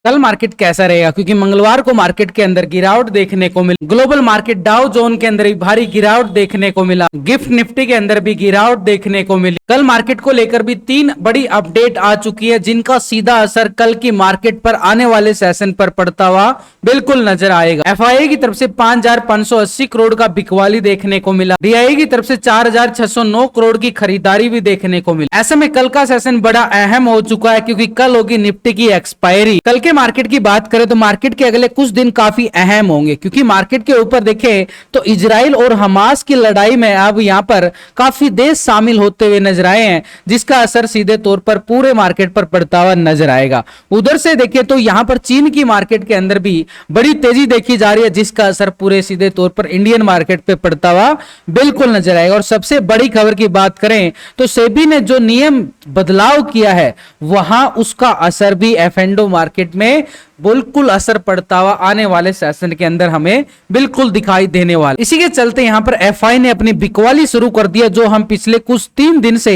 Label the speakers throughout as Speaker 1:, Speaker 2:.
Speaker 1: कल मार्केट कैसा रहेगा, क्योंकि मंगलवार को मार्केट के अंदर गिरावट देखने को मिली। ग्लोबल मार्केट डाउ जोन के अंदर भी भारी गिरावट देखने को मिला। गिफ्ट निफ्टी के अंदर भी गिरावट देखने को मिली। कल मार्केट को लेकर भी 3 बड़ी अपडेट आ चुकी है, जिनका सीधा असर कल की मार्केट पर आने वाले सेशन पर पड़ता हुआ बिल्कुल नजर आएगा। एफआईआई की तरफ से 5,580 करोड़ का बिकवाली देखने को मिला। डीआई की तरफ से 4,609 करोड़ की खरीदारी भी देखने को मिली। ऐसे में कल का सेशन बड़ा अहम हो चुका है, क्योंकि कल होगी निफ्टी की एक्सपायरी। कल के मार्केट की बात करें तो मार्केट के अगले कुछ दिन काफी अहम होंगे, क्योंकि मार्केट के ऊपर देखें तो इजराइल और हमास की लड़ाई में अब यहां पर काफी देश शामिल होते हुए नजर आए हैं, जिसका असर सीधे तौर पर पूरे मार्केट पर पड़ता हुआ नजर आएगा। उधर से देखें तो यहां पर चीन की मार्केट के अंदर भी बड़ी तेजी देखी जा रही है, जिसका असर पूरे सीधे तौर पर इंडियन मार्केट पे पड़ता हुआ बिल्कुल नजर आएगा। और सबसे बड़ी खबर की बात करें तो सेबी ने जो नियम बदलाव किया है, वहां उसका असर भी एफ&ओ मार्केट में बिल्कुल असर पड़ता हुआ आने वाले सेशन के अंदर हमें बिल्कुल दिखाई देने वाला। इसी के चलते यहां पर एफआई ने अपनी बिकवाली शुरू कर दिया, जो हम पिछले कुछ 3 दिन से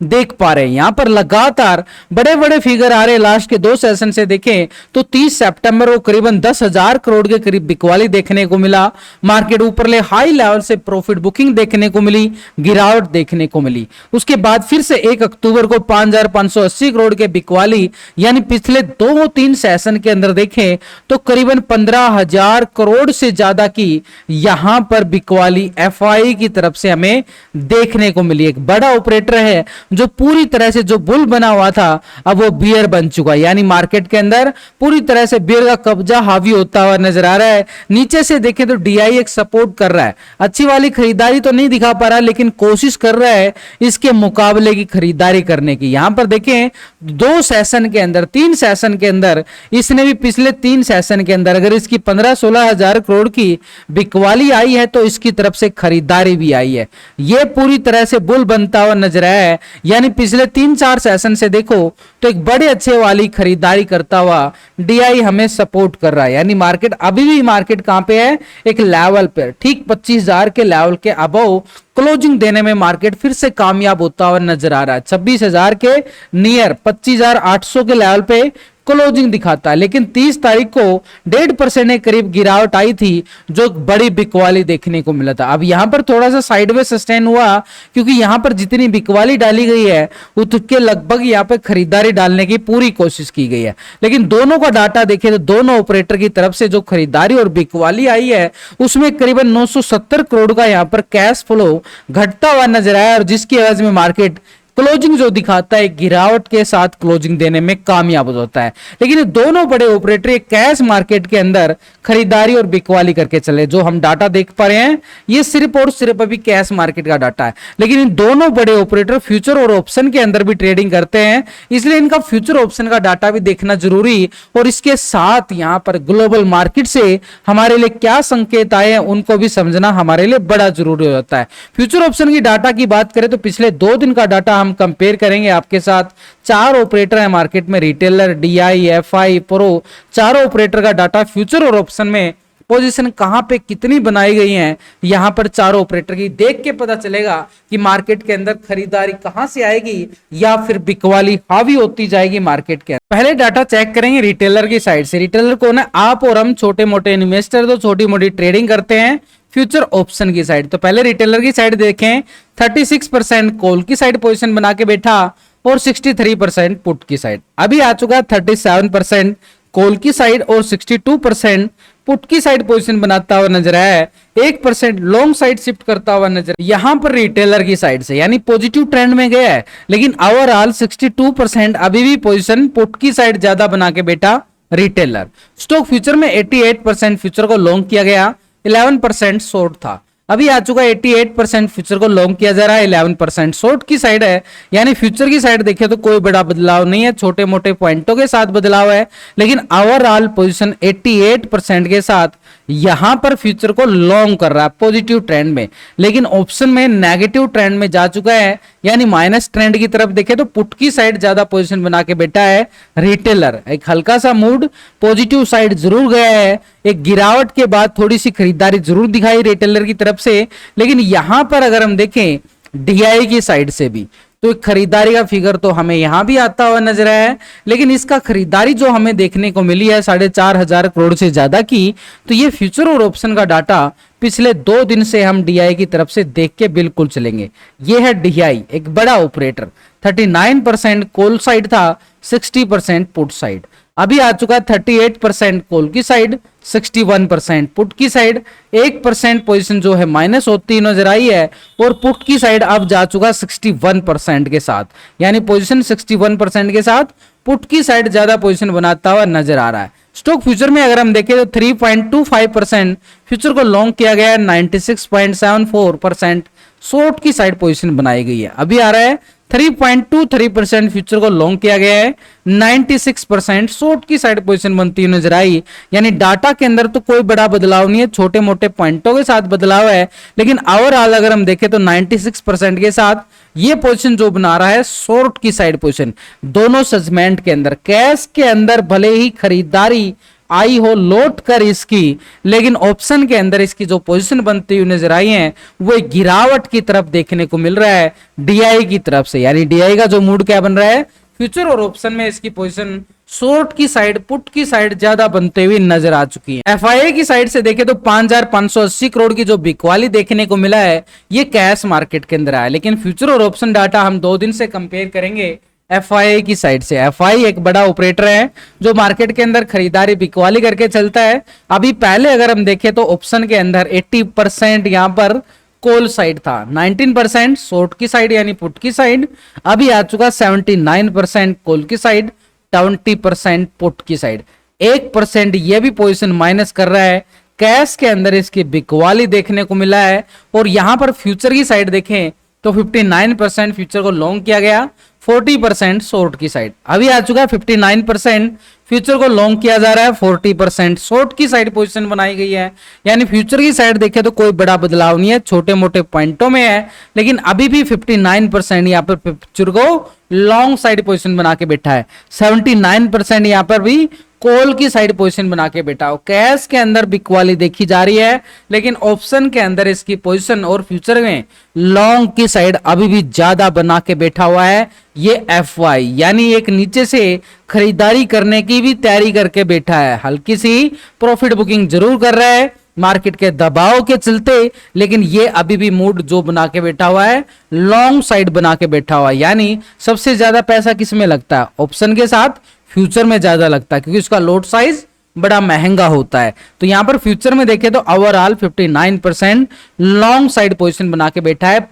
Speaker 1: देख पा रहे हैं। यहां पर लगातार बड़े बड़े फिगर आ रहे हैं। लास्ट के 2 सेशन से देखें तो 30 सितंबर को करीबन 10,000 करोड़ के करीब बिकवाली देखने को मिला। मार्केट ऊपर ले हाई लेवल से प्रॉफिट बुकिंग देखने को मिली, गिरावट देखने को मिली। उसके बाद फिर से 1 अक्टूबर को 5,580 करोड़ के बिकवाली, यानी पिछले 2-3 सेशन के देखें तो करीबन 15,000 करोड़ से ज्यादा की यहां पर बिकवाली एफआई की तरफ से हमें देखने को मिली। एक बड़ा ऑपरेटर है जो पूरी तरह से जो बुल बना हुआ था, अब वो बियर बन चुका है, यानी मार्केट के अंदर पूरी तरह से बियर का कब्जा हावी होता हुआ नजर आ रहा है। नीचे से देखें तो डीआई एक सपोर्ट कर रहा है, अच्छी वाली खरीदारी तो नहीं दिखा पा रहा, लेकिन कोशिश कर रहा है इसके मुकाबले की खरीदारी करने की। यहां पर देखें 2 सेशन के अंदर, 3 सेशन के अंदर इसने भी पिछले 3 सेशन के अंदर अगर इसकी 15-16 हजार करोड़ की बिकवाली आई है, तो इसकी तरफ से खरीदारी भी आई है। यह पूरी तरह से बुल बनता हुआ नजर आया है, यानी पिछले 3-4 सेशन से देखो तो एक बड़े अच्छे वाली खरीदारी करता हुआ डीआई हमें सपोर्ट कर रहा है। यानी मार्केट अभी भी मार्केट कहां पे है, एक लेवल पर ठीक 25,000 के लेवल के अबव क्लोजिंग देने में मार्केट फिर से कामयाब होता हुआ नजर आ रहा है। 26,000 के नियर 25,800 के लेवल पे क्लोजिंग दिखाता है। लेकिन 30 तारीख को 1.5% के करीब गिरावट आई थी, जो बड़ी बिकवाली देखने को मिला था। अब यहां पर थोड़ा सा साइडवेज सस्टेन हुआ, क्योंकि यहां पर जितनी बिकवाली डाली गई है उसके लगभग यहां पर खरीदारी डालने की पूरी कोशिश की गई है। लेकिन दोनों का डाटा देखें तो दोनों ऑपरेटर की तरफ से जो खरीदारी और बिकवाली आई है, उसमें करीबन 970 करोड़ का यहां पर कैश फ्लो घटता हुआ नजर आया, और जिसकी वजह में मार्केट क्लोजिंग जो दिखाता है गिरावट के साथ क्लोजिंग देने में कामयाब होता है। लेकिन ये दोनों बड़े ऑपरेटर एक कैश मार्केट के अंदर खरीदारी और बिकवाली करके चले। जो हम डाटा देख पा रहे हैं ये सिर्फ और सिर्फ अभी कैश मार्केट का डाटा है, लेकिन इन दोनों बड़े ऑपरेटर फ्यूचर और ऑप्शन के अंदर भी ट्रेडिंग करते हैं, इसलिए इनका फ्यूचर ऑप्शन का डाटा भी देखना जरूरी। और इसके साथ यहां पर ग्लोबल मार्केट से हमारे लिए क्या संकेत आए हैं उनको भी समझना हमारे लिए बड़ा जरूरी हो जाता है। फ्यूचर ऑप्शन की डाटा की बात करें तो पिछले 2 दिन का डाटा हम कंपेयर करेंगे आपके साथ। 4 ऑपरेटर है मार्केट में, रिटेलर, डीआई, एफआई, प्रो, चारों ऑपरेटर का डाटा फ्यूचर और ऑप्शन में पोजीशन कहां पे कितनी बनाई गई है, यहां पर चारों ऑपरेटर की देख के पता चलेगा कि मार्केट के अंदर खरीदारी कहां से आएगी या फिर बिकवाली हावी होती जाएगी मार्केट के अंदर। पहले डाटा चेक करेंगे रिटेलर की साइड से। रिटेलर को ना आप और हम छोटे मोटे इन्वेस्टर तो छोटी मोटी ट्रेडिंग करते हैं फ्यूचर ऑप्शन की साइड। तो पहले रिटेलर की साइड देखें, 36% कॉल की साइड पोजीशन बना के बैठा और 63% पुट की साइड। अभी आ चुका 37% कॉल की साइड और 62% पुट की साइड पोजीशन बनाता हुआ नजर आया है। 1% लॉन्ग साइड शिफ्ट करता हुआ नजर यहां पर रिटेलर की साइड से, यानी पॉजिटिव ट्रेंड में गया है। लेकिन ओवरऑल 62% अभी भी पोजीशन पुट की साइड ज्यादा बना के बैठा रिटेलर। स्टॉक फ्यूचर में 88% फ्यूचर को लॉन्ग किया गया, 11% शॉर्ट था। अभी आ चुका 88% फ्यूचर को लॉन्ग किया जा रहा है, 11% शॉर्ट की साइड है। यानी फ्यूचर की साइड देखें तो कोई बड़ा बदलाव नहीं है, छोटे मोटे पॉइंटों के साथ बदलाव है, लेकिन ओवरऑल पोजीशन 88% के साथ यहां पर फ्यूचर को लॉन्ग कर रहा है पॉजिटिव ट्रेंड में। लेकिन ऑप्शन में नेगेटिव ट्रेंड में जा चुका है, यानी माइनस ट्रेंड की तरफ देखें तो पुट की साइड ज्यादा पोजीशन बना के बैठा है रिटेलर। एक हल्का सा मूड पॉजिटिव साइड जरूर गया है, एक गिरावट के बाद थोड़ी सी खरीदारी जरूर दिखाई रिटेलर की तरफ से। लेकिन यहां पर अगर हम देखें डीआई की साइड से भी तो एक खरीदारी का फिगर तो हमें यहां भी आता हुआ नजर आया है, लेकिन इसका खरीदारी जो हमें देखने को मिली है 4,500 करोड़ से ज्यादा की, तो ये फ्यूचर और ऑप्शन का डाटा पिछले 2 दिन से हम डीआई की तरफ से देख के बिल्कुल चलेंगे। ये है डीआई, एक बड़ा ऑपरेटर, 39% कॉल साइड था, 60% पुट साइड। अभी आ चुका है 38% कॉल की साइड, 61% पुट की साइड। 1% पोजीशन जो है माइनस होती नजर आई है, और पुट की साइड अब जा चुका 61% के साथ, यानी पोजीशन 61% के साथ पुट की साइड ज्यादा पोजीशन बनाता हुआ नजर आ रहा है। स्टॉक फ्यूचर में अगर हम देखें तो 3.25% फ्यूचर को लॉन्ग किया गया है, 96.74% शॉर्ट की साइड पोजीशन बनाई गई है। अभी आ रहा है 3.23% फ्यूचर को लॉन्ग किया गया है, 96% शॉर्ट की साइड पोजीशन बनती हुई नजर आई। यानी डाटा के अंदर तो कोई बड़ा बदलाव नहीं है, छोटे मोटे पॉइंटों के साथ बदलाव है, लेकिन ओवरऑल अगर हम देखें तो 96% के साथ ये पोजीशन जो बना रहा है शॉर्ट की साइड पोजीशन। दोनों सेगमेंट के अंदर, कैश के अंदर भले ही खरीदारी आई हो लौट कर इसकी, लेकिन ऑप्शन के अंदर इसकी जो पोजीशन बनती हुई नजर आई है वो गिरावट की तरफ देखने को मिल रहा है डीआई की तरफ से। यानी डीआई का जो मूड क्या बन रहा है, फ्यूचर और ऑप्शन में इसकी पोजीशन शॉर्ट की साइड पुट की साइड ज्यादा बनते हुए नजर आ चुकी है। एफआईआई की साइड से देखें तो 5,580 करोड़ की जो बिकवाली देखने को मिला है ये कैश मार्केट के अंदर आया, लेकिन फ्यूचर और ऑप्शन डाटा हम 2 दिन से कंपेयर करेंगे एफआईआई की साइड से। एफआईआई एक बड़ा ऑपरेटर है जो मार्केट के अंदर खरीदारी बिकवाली करके चलता है। अभी पहले अगर हम देखें तो ऑप्शन के अंदर 80% यहां पर कॉल साइड था, 19% शॉर्ट की साइड यानी पुट की साइड। अभी आ चुका 79% कॉल की साइड, 20% पुट की साइड। 1% ये भी पोजीशन माइनस कर रहा है। कैश के अंदर इसकी बिकवाली देखने को मिला है, और यहां पर फ्यूचर की साइड देखें तो 59% फ्यूचर को लॉन्ग किया गया, 40% शॉर्ट की साइड। अभी आ चुका है 59% फ्यूचर को लॉन्ग किया जा रहा है, 40% शॉर्ट की साइड पोजीशन बनाई गई है। यानी फ्यूचर की साइड देखे तो कोई बड़ा बदलाव नहीं है, छोटे मोटे पॉइंटों में है, लेकिन अभी भी 59% यहाँ पर फ्यूचर को लॉन्ग साइड पोजीशन बना के बैठा है, 79% यहाँ पर भी कॉल की साइड पोजीशन बना के बैठा हो। कैश के अंदर बिकवाली देखी जा रही है, लेकिन ऑप्शन के अंदर इसकी पोजीशन और फ्यूचर में लॉन्ग की साइड अभी भी ज्यादा बना के बैठा हुआ है ये एफवाई, यानी एक नीचे से खरीदारी करने की भी तैयारी करके बैठा है। हल्की सी प्रॉफिट बुकिंग जरूर कर रहा है मार्केट के दबाव के चलते, लेकिन ये अभी भी मूड जो बना के बैठा हुआ है लॉन्ग साइड बना के बैठा हुआ है। यानी सबसे ज्यादा पैसा किस में लगता है, ऑप्शन के साथ फ्यूचर में ज्यादा लगता है, क्योंकि उसका लोड साइज बड़ा महंगा होता है। तो यहां पर फ्यूचर में देखें तो ओवरऑल 59% लॉन्ग साइड पोजीशन बना के बैठा है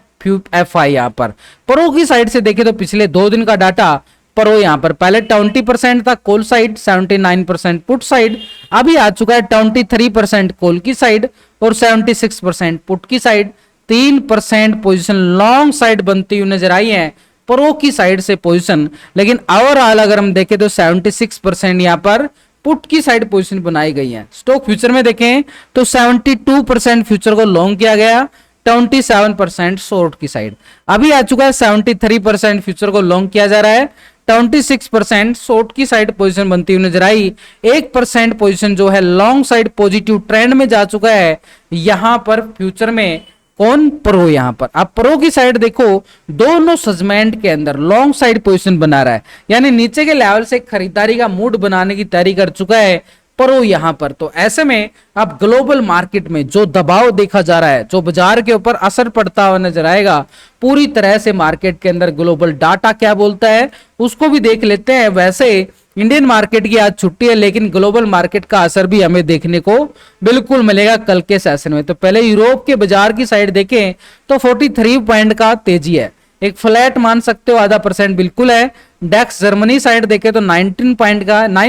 Speaker 1: एफआई। यहां पर प्रो की साइड से देखें तो पिछले 2 दिन का डाटा प्रो यहां पर पहले 20% था कॉल साइड, 79% पुट साइड। अभी आ चुका है 23% कॉल की साइड और 76% पुट की साइड। 3% पोजीशन लॉन्ग साइड बनती हुई नजर आई है प्रो की साइड से पोजीशन, लेकिन ओवरऑल अगर हम देखें तो 76% यहां पर पुट की साइड पोजीशन बनाई गई है। स्टॉक फ्यूचर में देखें तो 72% फ्यूचर को लॉन्ग किया गया, 27% शॉर्ट की साइड। अभी आ चुका है 73% फ्यूचर को लॉन्ग किया जा रहा है, 26% शॉर्ट की साइड पोजीशन बनती हुई नजर आई। 1% पोजीशन जो है लॉन्ग साइड पॉजिटिव ट्रेंड में जा चुका है यहां पर फ्यूचर में। कौन, प्रो। यहां पर आप प्रो की साइड देखो, दोनों सेगमेंट के अंदर लॉन्ग साइड पोजीशन बना रहा है, यानी नीचे के लेवल से खरीदारी का मूड बनाने की तैयारी कर चुका है प्रो यहां पर। तो ऐसे में अब ग्लोबल मार्केट में जो दबाव देखा जा रहा है, जो बाजार के ऊपर असर पड़ता हुआ नजर आएगा, पूरी तरह से मार्केट के अंदर ग्लोबल डाटा क्या बोलता है उसको भी देख लेते हैं। वैसे इंडियन मार्केट की आज छुट्टी है, लेकिन ग्लोबल मार्केट का असर भी हमें देखने को बिल्कुल मिलेगा कल के सेशन में। तो पहले यूरोप के बाजार की साइड देखें तो 43 पॉइंट का तेजी है, एक फ्लैट मान सकते हो, आधा % बिल्कुल है। डेक्स जर्मनी साइड देखें तो 9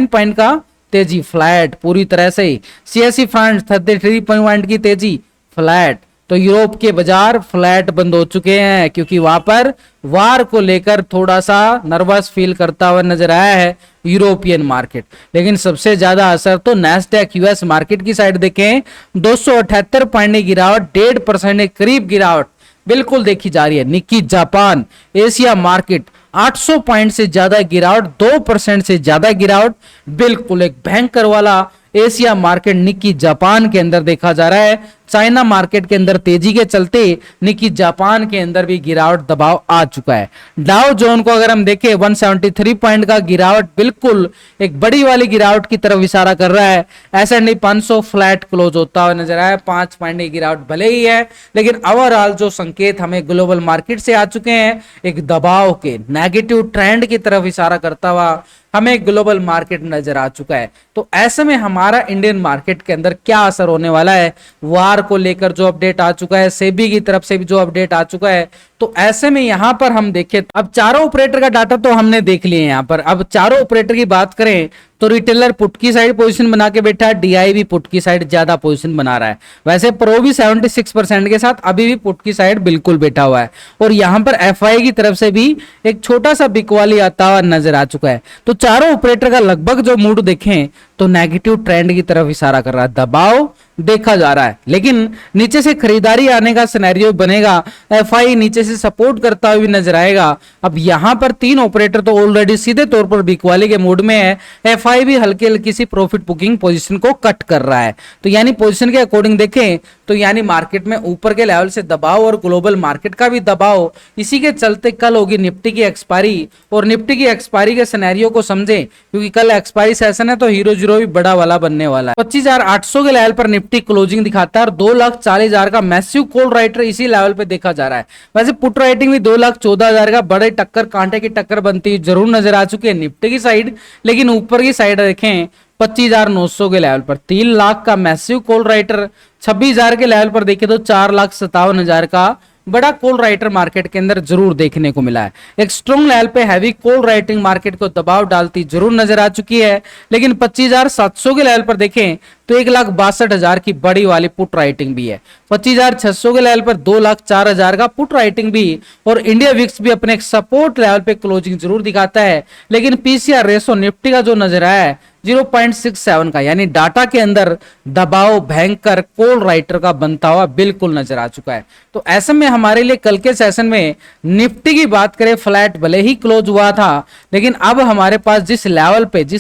Speaker 1: पॉइंट का तेजी, फ्लैट पूरी तरह से। सीएसई फ्रांस 33 पॉइंट की तेजी, फ्लैट। तो यूरोप के बाजार फ्लैट बंद हो चुके हैं, क्योंकि वहां पर वार को लेकर थोड़ा सा नर्वस फील करता हुआ नजर आया है यूरोपियन मार्केट। लेकिन सबसे ज्यादा असर तो नैस्डैक यूएस मार्केट की साइड देखें, 278 पॉइंट की गिरावट, 1.5% के करीब गिरावट बिल्कुल देखी जा रही है। Nikki Japan Asia market 800 point से ज्यादा गिरावट, 2% से ज्यादा गिरावट, बिल्कुल एक भयंकर वाला एशिया मार्केट निक्की जापान के अंदर देखा जा रहा है, चाइना मार्केट के अंदर तेजी के चलते निकी जापान के अंदर भी गिरावट दबाव आ चुका है। डाउ जोन को अगर हम देखें 173 पॉइंट का गिरावट बिल्कुल एक बड़ी वाली गिरावट की तरफ इशारा कर रहा है। S&P 500 फ्लैट क्लोज होता हुआ नजर आया, 5 पॉइंट की गिरावट भले ही है, लेकिन ओवरऑल जो संकेत हमें ग्लोबल मार्केट से आ चुके हैं एक दबाव के नेगेटिव ट्रेंड की तरफ इशारा करता हुआ हमें ग्लोबल मार्केट नजर आ चुका है। तो ऐसे में हमारा इंडियन मार्केट के अंदर क्या असर होने वाला है, वार को लेकर जो अपडेट आ चुका है, सेबी की तरफ से भी जो अपडेट आ चुका है, तो ऐसे में यहां पर हम देखें अब चारों ऑपरेटर का डाटा तो हमने देख लिया यहां पर। अब चारों ऑपरेटर की बात करें तो रिटेलर पुट की साइड पोजीशन बना के बैठा है, डीआई भी पुट की साइड ज्यादा पोजीशन बना रहा है। वैसे प्रो भी 76% के साथ अभी भी पुट की साइड बिल्कुल बैठा हुआ है, और यहां पर एफआई की तरफ से भी एक छोटा सा बिकवाली आता हुआ नजर आ चुका है। तो चारों ऑपरेटर का लगभग जो मूड देखें तो नेगेटिव ट्रेंड की तरफ इशारा कर रहा है, दबाव देखा जा रहा है, लेकिन नीचे से खरीदारी आने का सिनेरियो बनेगा, एफआई नीचे से सपोर्ट करता हुआ भी नजर आएगा। अब यहां पर तीन ऑपरेटर तो ऑलरेडी सीधे तौर पर बिकवाली के मूड में है, एफआई भी हल्की हल्की सी प्रॉफिट बुकिंग पोजीशन को कट कर रहा है। तो यानी पोजीशन के अकॉर्डिंग देखें तो यानी मार्केट में ऊपर के लेवल से दबाव और ग्लोबल मार्केट का भी दबाव, इसी के चलते कल होगी निफ्टी की एक्सपायरी, और निफ्टी की एक्सपायरी के सिनेरियो को समझें क्योंकि कल एक्सपायरी सेशन है तो हीरो जीरो भी बड़ा वाला बनने वाला है। 25,800 के लेवल पर निफ्टी क्लोजिंग दिखाता है और 2,40,000 का मैसिव कॉल राइटर इसी लेवल पे देखा जा रहा है। वैसे पुट राइटिंग भी 2,14,000 का बड़े टक्कर कांटे की टक्कर बनती जरूर नजर आ चुकी है निफ्टी की साइड, लेकिन ऊपर की साइड देखें 25,900 के लेवल पर 3 लाख का मैसिव कॉल राइटर, 26,000 के लेवल पर देखें तो 4,57,000 का बड़ा कॉल राइटर मार्केट के अंदर जरूर देखने को मिला है। एक स्ट्रॉन्ग लेवल पे हैवी कॉल राइटिंग मार्केट को दबाव डालती जरूर नजर आ चुकी है, लेकिन 25,700 के लेवल पर देखें तो 1,62,000 की बड़ी वाली पुट राइटिंग भी है। 25,600 के लेवल पर 2,04,000 का पुट राइटिंग भी, और इंडिया विक्स भी अपने एक सपोर्ट लेवल पे क्लोजिंग जरूर दिखाता है, लेकिन पीसीआर रेशो निफ्टी का जो नजर आया है 0.67 का, यानी डाटा के अंदर दबाव भयंकर कॉल राइटर का बनता हुआ बिल्कुल नजर आ चुका है। तो ऐसे में हमारे लिए कल के सेशन में निफ्टी की बात करें, फ्लैट भले ही क्लोज हुआ था, लेकिन अब हमारे पास जिस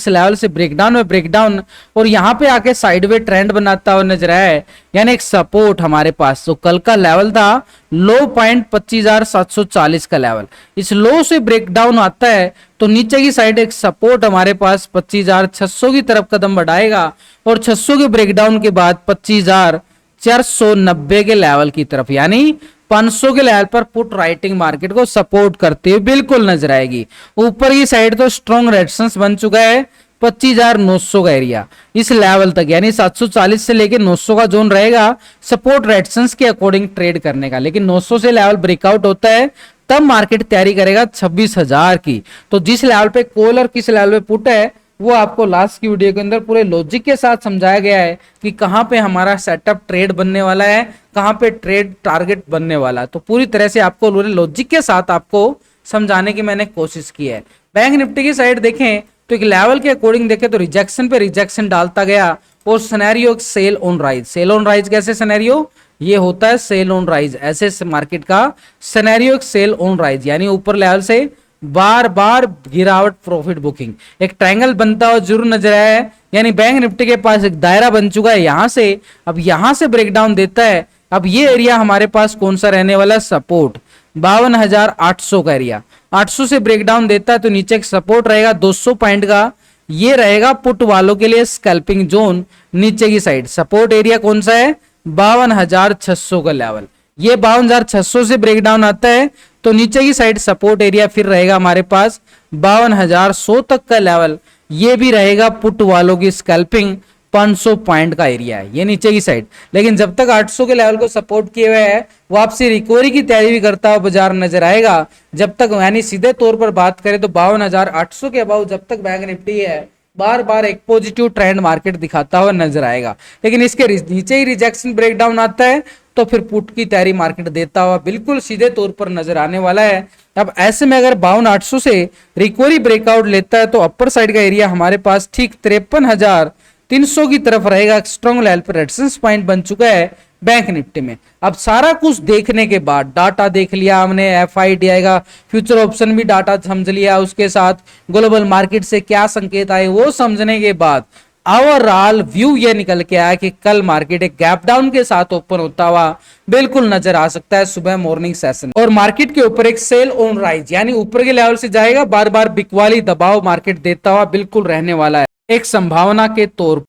Speaker 1: लेवल से ब्रेकडाउन में ब्रेकडाउन और यहां पे आके साइडवे ट्रेंड बनाता हुआ नजर आया है, यानी एक सपोर्ट हमारे पास। तो कल का लेवल था लो पॉइंट 25,740 का लेवल, इस लो से ब्रेकडाउन आता है तो नीचे की साइड एक सपोर्ट हमारे पास 25,600 की तरफ कदम बढ़ाएगा, और 600 के ब्रेकडाउन के बाद 25,490 के लेवल की तरफ, यानी 500 के लेवल पर पुट राइटिंग मार्केट को सपोर्ट करते हुए बिल्कुल नजर आएगी। ऊपर की साइड तो स्ट्रॉन्ग रेजिस्टेंस बन चुका है 25,900 का एरिया, इस लेवल तक यानी 740 से लेकर 900 का जोन रहेगा सपोर्ट रेजिस्टेंस के अकॉर्डिंग ट्रेड करने का, लेकिन 900 से लेवल ब्रेकआउट होता है तब मार्केट तैयारी करेगा 26,000 की। तो जिस लेवल पे कॉल और किस लेवल पे पुट है वो आपको लास्ट की वीडियो के अंदर पूरे लॉजिक के साथ समझाया गया है कि कहां पे हमारा सेटअप ट्रेड बनने वाला है, कहां पे ट्रेड टारगेट बनने वाला है। तो पूरी तरह से आपको लॉजिक के साथ आपको समझाने की मैंने कोशिश की है। बैंक निफ्टी की साइड देखें तो एक लेवल के अकॉर्डिंग देखें तो रिजेक्शन पे रिजेक्शन डालता गया, और scenario sell on rise. Sell on rise कैसे सिनेरियो, ये होता है सेल ऑन राइज, ऐसे मार्केट का सिनेरियो सेल ऑन राइज, यानी ऊपर लेवल से बार बार गिरावट प्रॉफिट बुकिंग, एक ट्रायंगल बनता हुआ जरूर नजर आया है, यानी बैंक निफ्टी के पास एक दायरा बन चुका है यहां से। अब यहां से ब्रेकडाउन देता है, अब ये एरिया हमारे पास कौन सा रहने वाला, सपोर्ट 52,800 का एरिया, 800 से ब्रेकडाउन देता है तो नीचे एक सपोर्ट रहेगा 200 पॉइंट का, ये रहेगा पुट वालों के लिए स्कैल्पिंग जोन। नीचे की साइड सपोर्ट एरिया कौन सा है, 52,600 का लेवल, ये 52,600 से ब्रेकडाउन आता है तो नीचे की साइड सपोर्ट एरिया फिर रहेगा हमारे पास 52,100 तक का लेवल, ये भी रहेगा पुट वालों की स्कैल्पिंग 500 पॉइंट का एरिया है, ये नीचे की साइड। लेकिन जब तक 800 के लेवल को सपोर्ट किए हुए है, वापसी रिकवरी की तैयारी भी करता हुआ बाजार नजर आएगा। जब तक यानी सीधे तौर पर बात करें तो 52,800 के अबाउ जब तक बैंक निफ्टी है, बार बार एक पॉजिटिव ट्रेंड मार्केट दिखाता हुआ नजर आएगा। लेकिन इसके नीचे ही रिजेक्शन ब्रेकडाउन आता है तो फिर पुट की तैयारी मार्केट देता हुआ बिल्कुल सीधे तौर पर नजर आने वाला है। अब ऐसे में अगर 52,800 से रिकवरी ब्रेकआउट लेता है तो अपर साइड का एरिया हमारे पास ठीक 53,300 की तरफ रहेगा। स्ट्रॉन्ग लेवल पर रेजिस्टेंस पॉइंट बन चुका है बैंक निफ्टी में। अब सारा कुछ देखने के बाद, डाटा देख लिया हमने, एफआईडीआई का फ्यूचर ऑप्शन भी डाटा समझ लिया, उसके साथ ग्लोबल मार्केट से क्या संकेत आए वो समझने के बाद ओवरऑल व्यू ये निकल के आया कि कल मार्केट एक गैप डाउन के साथ ओपन होता हुआ बिल्कुल नजर आ सकता है सुबह मॉर्निंग सेशन, और मार्केट के ऊपर एक सेल ऑन राइज यानी ऊपर के लेवल से जाएगा, बार बार बिकवाली दबाव मार्केट देता हुआ बिल्कुल रहने वाला है एक संभावना के तौर